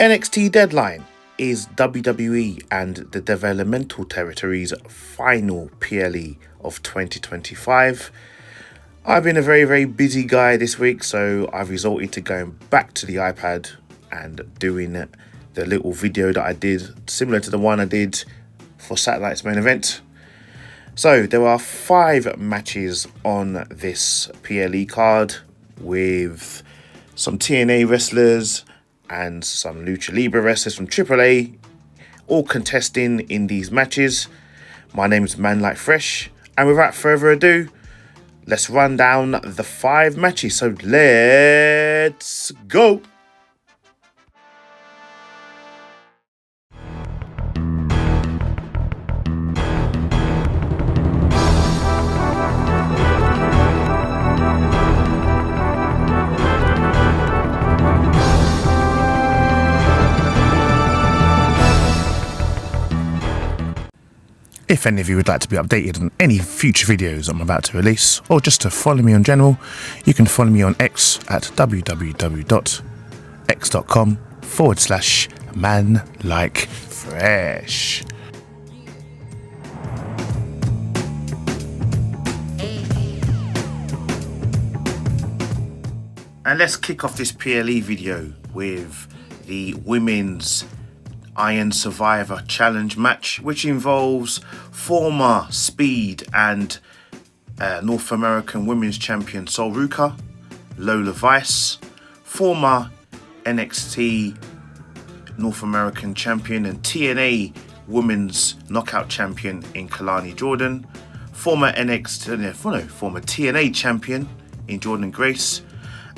NXT Deadline is WWE and the Developmental Territories' final PLE of 2025. I've been a very busy guy this week, so I've resorted to going back to the iPad and doing the little video that I did, similar to the one I did for Satellite's main event. So there are 5 matches on this PLE card with some TNA wrestlers and some Lucha Libre wrestlers from AAA, all contesting in these matches. My name is Manlykefresh, and without further ado, let's run down the 5 matches. So let's go. If any of you would like to be updated on any future videos I'm about to release, or just to follow me in general, you can follow me on X at www.x.com/manlykefresh. And let's kick off this PLE video with the women's Iron Survivor Challenge match, which involves former Speed and North American Women's Champion Sol Ruca, Lola Vice, former NXT North American Champion and TNA Women's Knockout Champion in Kalani Jordan, former TNA Champion in Jordan Grace,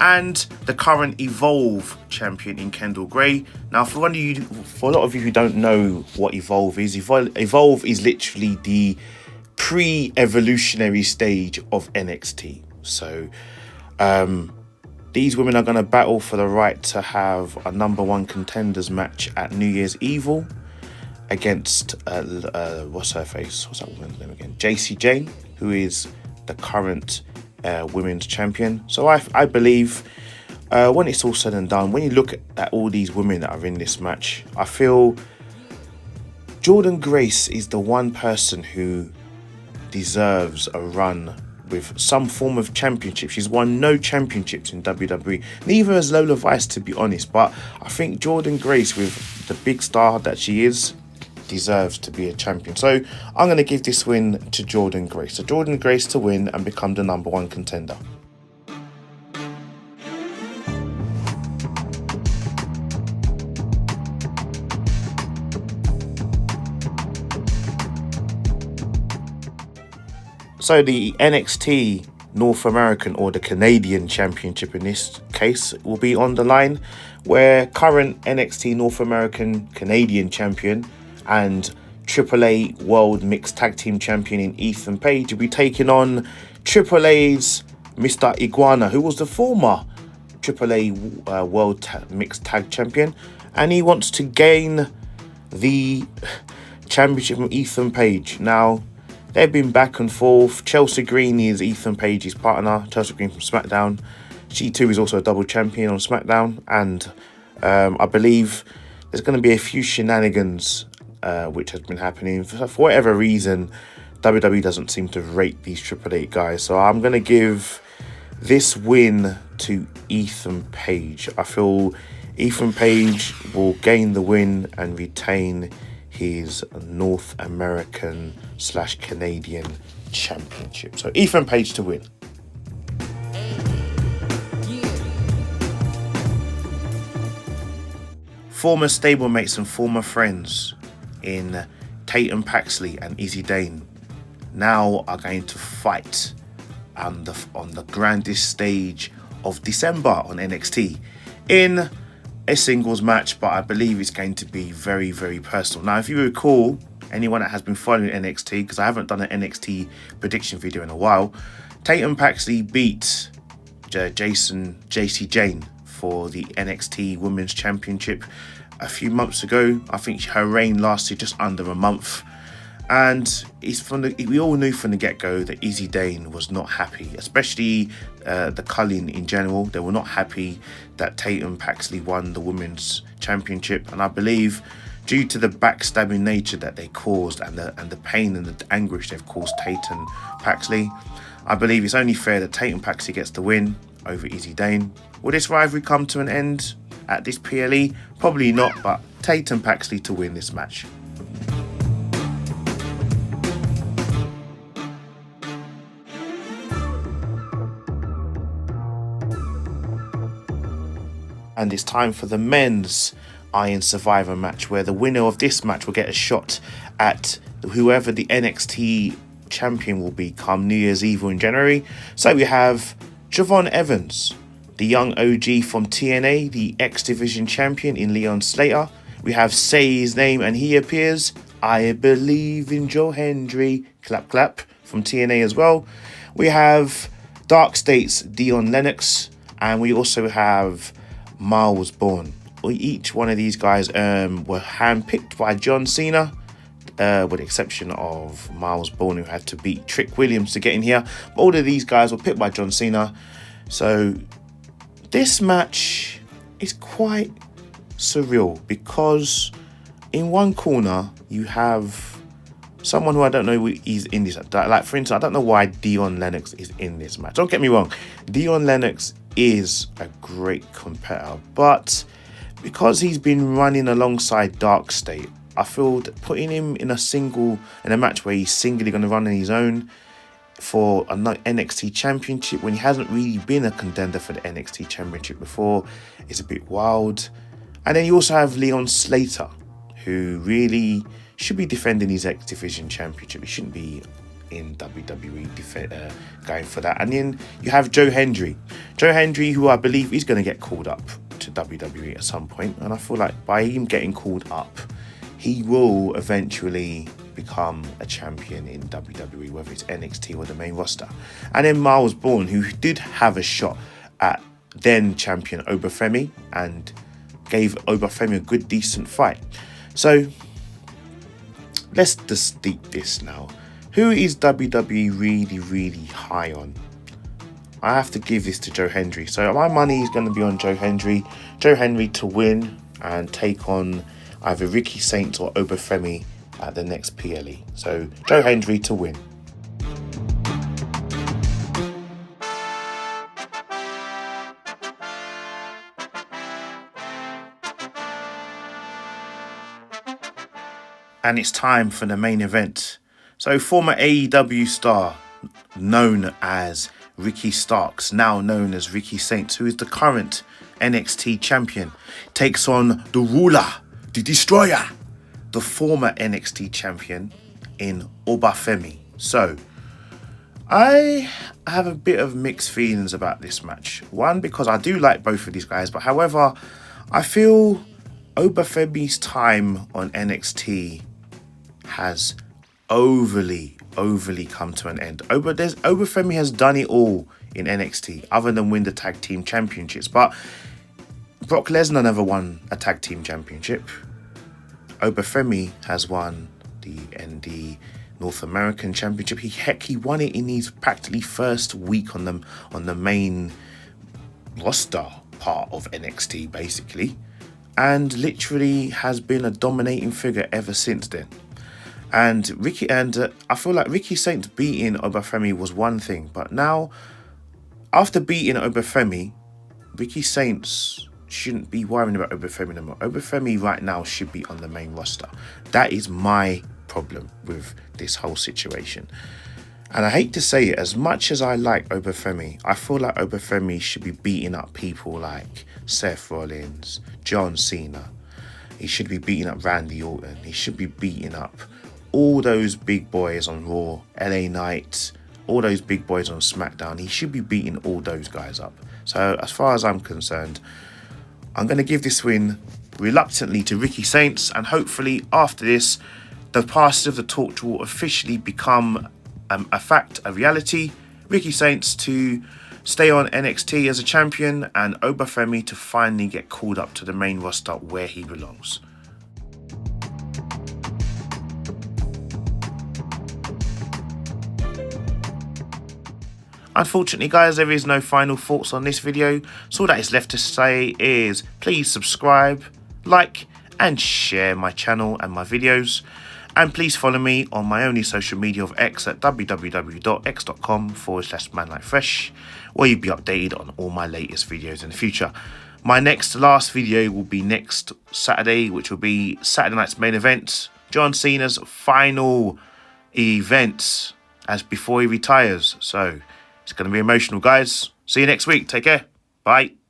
and the current Evolve champion in Kendall Gray. Now, for a lot of you who don't know what Evolve is literally the pre-evolutionary stage of NXT. So, these women are going to battle for the right to have a #1 contenders match at New Year's Evil against what's that woman's name again? JC Jane, who is the current women's champion. So I believe when it's all said and done, when you look at all these women that are in this match, I feel Jordan Grace is the one person who deserves a run with some form of championship. She's won no championships in WWE, neither has Lola Vice, to be honest, but I think Jordan Grace, with the big star that she is, deserves to be a champion. So I'm going to give this win to Jordan Grace. So Jordan Grace to win and become the #1 contender. So the NXT North American, or the Canadian Championship in this case, will be on the line, where current NXT North American Canadian Champion and AAA World Mixed Tag Team Champion in Ethan Page will be taking on AAA's Mr. Iguana, who was the former AAA World Mixed Tag Champion, and he wants to gain the championship from Ethan Page. Now, they've been back and forth. Chelsea Green is Ethan Page's partner, Chelsea Green from SmackDown. She too is also a double champion on SmackDown, and I believe there's going to be a few shenanigans which has been happening. For whatever reason, WWE doesn't seem to rate these Triple H guys. So I'm going to give this win to Ethan Page. I feel Ethan Page will gain the win and retain his North American / Canadian Championship. So Ethan Page to win. Former stablemates and former friends in Tatum Paxley and Izzy Dane now are going to fight on the grandest stage of December on NXT in a singles match, but I believe it's going to be very personal. Now, if you recall, anyone that has been following NXT, because I haven't done an NXT prediction video in a while, Tatum Paxley beat JC Jane for the NXT Women's Championship a few months ago. I think her reign lasted just under a month. And we all knew from the get-go that Izzy Dane was not happy, especially the culling in general. They were not happy that Tatum Paxley won the Women's Championship, and I believe due to the backstabbing nature that they caused and the pain and the anguish they've caused Tatum Paxley, I believe it's only fair that Tatum Paxley gets the win over Izzy Dane. Will this rivalry come to an end at this PLE? Probably not, but Tatum Paxley to win this match. And it's time for the men's Iron Survivor match, where the winner of this match will get a shot at whoever the NXT champion will be come New Year's Eve in January. So we have Javon Evans, the young OG from TNA, the X Division champion in Leon Slater. We have Say His Name and He Appears, I Believe in Joe Hendry, clap clap, from TNA as well. We have Dark State's Dion Lennox, and we also have Miles Bourne. Each one of these guys were handpicked by John Cena, with the exception of Miles Bourne, who had to beat Trick Williams to get in here. But all of these guys were picked by John Cena. So this match is quite surreal, because in one corner you have someone who I don't know is in this. Like, for instance, I don't know why Dion Lennox is in this match. Don't get me wrong, Dion Lennox is a great competitor, but because he's been running alongside Dark State, I feel that putting him in a match where he's singly going to run on his own for an NXT Championship when he hasn't really been a contender for the NXT Championship before is a bit wild. And then you also have Leon Slater, who really should be defending his X Division Championship. He shouldn't be in WWE going for that. And then you have Joe Hendry, who I believe is going to get called up to WWE at some point, and I feel like by him getting called up, he will eventually become a champion in WWE, whether it's NXT or the main roster. And then Miles Bourne, who did have a shot at then champion Obafemi and gave Obafemi a good decent fight. So let's just deep this now. Who is WWE really high on? I have to give this to Joe Hendry. So my money is going to be on Joe Hendry. Joe Hendry to win and take on either Ricky Saints or Obafemi at the next PLE. So Joe Hendry to win. And it's time for the main event. So former AEW star known as Ricky Starks, now known as Ricky Saints, who is the current NXT champion, takes on the ruler, the destroyer, the former NXT champion in Obafemi. So I have a bit of mixed feelings about this match. One, because I do like both of these guys, but however, I feel Obafemi's time on NXT has overly come to an end. Obafemi has done it all in NXT other than win the tag team championships, but Brock Lesnar never won a tag team championship. Obafemi has won the ND North American Championship. He won it in his practically first week on the main roster part of NXT, basically, and literally has been a dominating figure ever since then. And I feel like Ricky Saints beating Obafemi was one thing, but now after beating Obafemi, Ricky Saints shouldn't be worrying about Obafemi no more. Obafemi right now should be on the main roster. That is my problem with this whole situation. And I hate to say it, as much as I like Obafemi, I feel like Obafemi should be beating up people like Seth Rollins, John Cena. He should be beating up Randy Orton. He should be beating up all those big boys on Raw, LA Knight, all those big boys on SmackDown. He should be beating all those guys up. So as far as I'm concerned, I'm going to give this win reluctantly to Ricky Saints, and hopefully after this, the passing of the torch will officially become a fact, a reality. Ricky Saints to stay on NXT as a champion, and Obafemi to finally get called up to the main roster where he belongs. Unfortunately, guys, there is no final thoughts on this video, so all that is left to say is please subscribe, like and share my channel and my videos, and please follow me on my only social media of X at www.x.com/manlykefresh, where you'll be updated on all my latest videos in the future. My last video will be next Saturday, which will be Saturday night's main event, John Cena's final event as before he retires. So it's going to be emotional, guys. See you next week. Take care. Bye.